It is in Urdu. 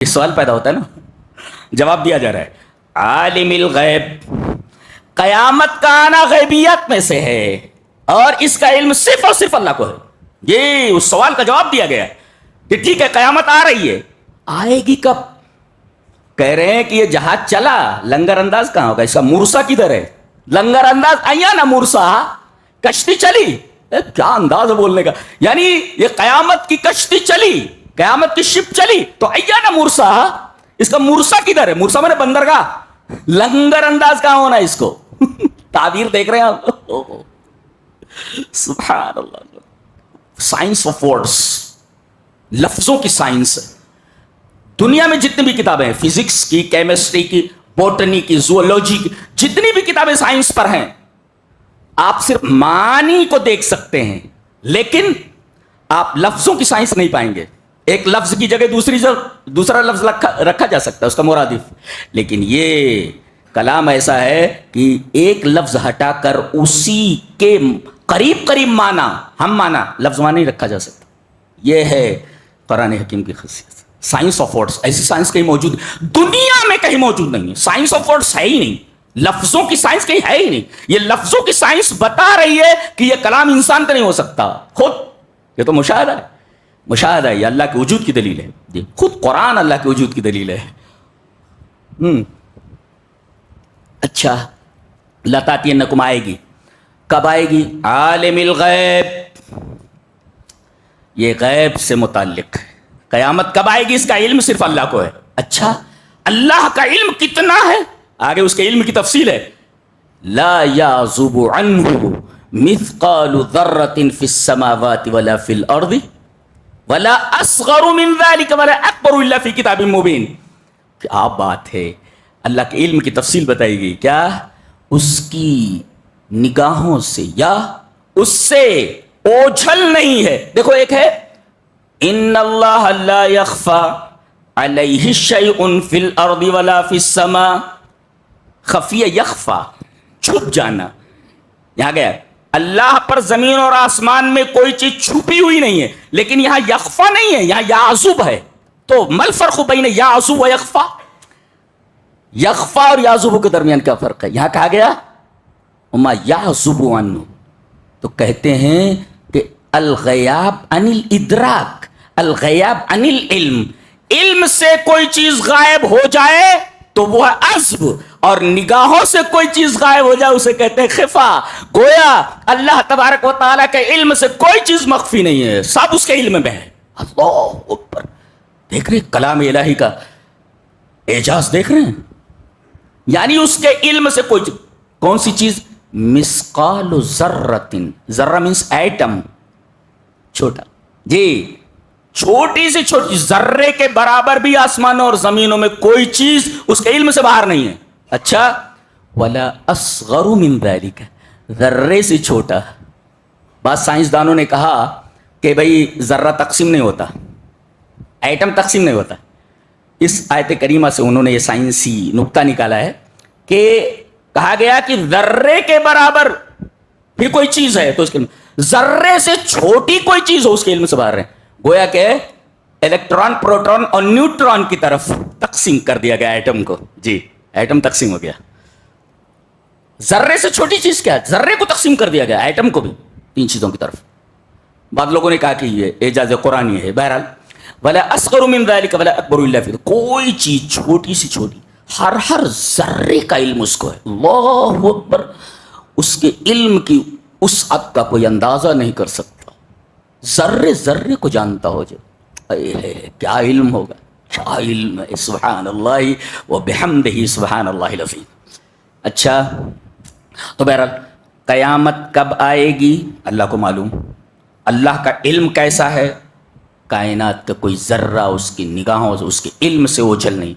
یہ سوال پیدا ہوتا ہے نا، جواب دیا جا رہا ہے عالم الغیب، قیامت کا آنا غیبیات میں سے ہے اور اس کا علم صرف اور صرف اللہ کو ہے۔ یہ اس سوال کا جواب دیا گیا ہے کہ ٹھیک ہے قیامت آ رہی ہے، آئے گی کب؟ کہہ رہے ہیں کہ یہ جہاز چلا، لنگر انداز کہاں ہوگا؟ اس کا مورسا کدھر ہے؟ لنگر انداز آیا نا، مورسا کشتی چلی، کیا انداز ہے بولنے کا، یعنی یہ قیامت کی کشتی چلی، قیامت کی شپ چلی تو ایا نا مورسا، اس کا مورسا کدھر ہے؟ مورسا میں نے بندرگاہ، لنگر انداز کہاں ہونا ہے اس کو؟ تعبیر دیکھ رہے ہیں آپ؟ سبحان اللہ، سائنس آف ورڈز، لفظوں کی سائنس۔ دنیا میں جتنی بھی کتابیں ہیں، فزکس کی، کیمسٹری کی، بوٹنی کی، زوولوجی کی، جتنی بھی کتابیں سائنس پر ہیں، آپ صرف معنی کو دیکھ سکتے ہیں لیکن آپ لفظوں کی سائنس نہیں پائیں گے۔ ایک لفظ کی جگہ دوسرا لفظ رکھا جا سکتا ہے اس کا مرادف، لیکن یہ کلام ایسا ہے کہ ایک لفظ ہٹا کر اسی کے قریب معنی، ہم معنی لفظ معنی رکھا جا سکتا۔ یہ ہے قرآن حکیم کی خاصیت۔ سائنس آف ورڈز، ایسی سائنس کہیں موجود دنیا میں کہیں موجود نہیں ہے۔ سائنس آف ورڈز ہے ہی نہیں، لفظوں کی سائنس کہیں ہے ہی نہیں۔ یہ لفظوں کی سائنس بتا رہی ہے کہ یہ کلام انسان کا نہیں ہو سکتا، خود یہ تو مشاہدہ ہے، مشاہدہ ہے، یہ اللہ کے وجود کی دلیل ہے۔ جی خود قرآن اللہ کے وجود کی دلیل ہے۔ اچھا، لتاتینکم آئے گی، کب آئے گی؟ عالم الغیب، یہ غیب سے متعلق ہے۔ قیامت کب آئے گی اس کا علم صرف اللہ کو ہے۔ اچھا، اللہ کا علم کتنا ہے؟ آگے اس کے علم کی تفصیل ہے۔ لا یعزب عنہ مثقال ذرۃ فی السماوات ولا فی الارض ولا اصغر من ذلك ولا اکبر الا فی کتاب مبین۔ کیا بات ہے، اللہ کے علم کی تفصیل بتائی گئی۔ کیا؟ اس کی نگاہوں سے یا اس سے اوجھل نہیں ہے۔ دیکھو ایک ہے ان اللہ لا یخفی علیہ شیء فی الارض ولا فی السماء، خفیہ یخفا، چھپ جانا، یہاں گیا اللہ پر زمین اور آسمان میں کوئی چیز چھپی ہوئی نہیں ہے، لیکن یہاں یخفا نہیں ہے، یہاں یعزب ہے۔ تو مل فرق بین یعزب و یخفا؟ یخفا اور یعزب کے درمیان کیا فرق ہے؟ یہاں کہا گیا وما یعزب عنہ، تو کہتے ہیں کہ الغیاب عن الادراک، الغیاب عن العلم، علم سے کوئی چیز غائب ہو جائے تو وہ ہے عزب، اور نگاہوں سے کوئی چیز غائب ہو جائے اسے کہتے ہیں خفا۔ گویا اللہ تبارک و تعالیٰ کے علم سے کوئی چیز مخفی نہیں ہے، سب اس کے علم میں ہے۔ اللہ اکبر، دیکھ رہے کلام الہی کا اعجاز دیکھ رہے ہیں؟ یعنی اس کے علم سے کوئی چیز، کون سی چیز؟ مثقال ذرۃ، ذرہ مینس ایٹم، چھوٹا، جی چھوٹی سے چھوٹی ذرے کے برابر بھی آسمانوں اور زمینوں میں کوئی چیز اس کے علم سے باہر نہیں ہے۔ اچھا، ولا اصغر من ذلک، ذرے سے چھوٹا۔ بعض سائنسدانوں نے کہا کہ بھئی ذرہ تقسیم نہیں ہوتا، ایٹم تقسیم نہیں ہوتا۔ اس آیت کریمہ سے انہوں نے یہ سائنسی نکتہ نکالا ہے کہ کہا گیا کہ ذرے کے برابر بھی کوئی چیز ہے تو اس کے ذرے سے چھوٹی کوئی چیز ہو اس کے علم سے باہر ہے۔ گویا کہ الیکٹران، پروٹون اور نیوٹران کی طرف تقسیم کر دیا گیا ایٹم کو۔ جی ایٹم تقسیم ہو گیا۔ ذرے سے چھوٹی چیز کیا؟ ذرے کو تقسیم کر دیا گیا، ایٹم کو بھی، تین چیزوں کی طرف۔ بعض لوگوں نے کہا کہ یہ اعجاز قرآنی ہے۔ بہرحال ولا اصغر من ذلك ولا اکبر الا فی، کوئی چیز چھوٹی سے چھوٹی، ہر ذرے کا علم اس کو ہے۔ اللہ اکبر، اس کے علم کی وسعت کا کوئی اندازہ نہیں کر سکتا۔ ذرے کو جانتا ہو جو، کیا علم ہوگا، کیا علم ہے، سبحان اللہ و بحمدہ سبحان اللہ العظیم۔ اچھا، تو بہرحال قیامت کب آئے گی اللہ کو معلوم۔ اللہ کا علم کیسا ہے؟ کائنات کا کوئی ذرہ اس کی نگاہوں سے، اس کے علم سے اوجھل نہیں۔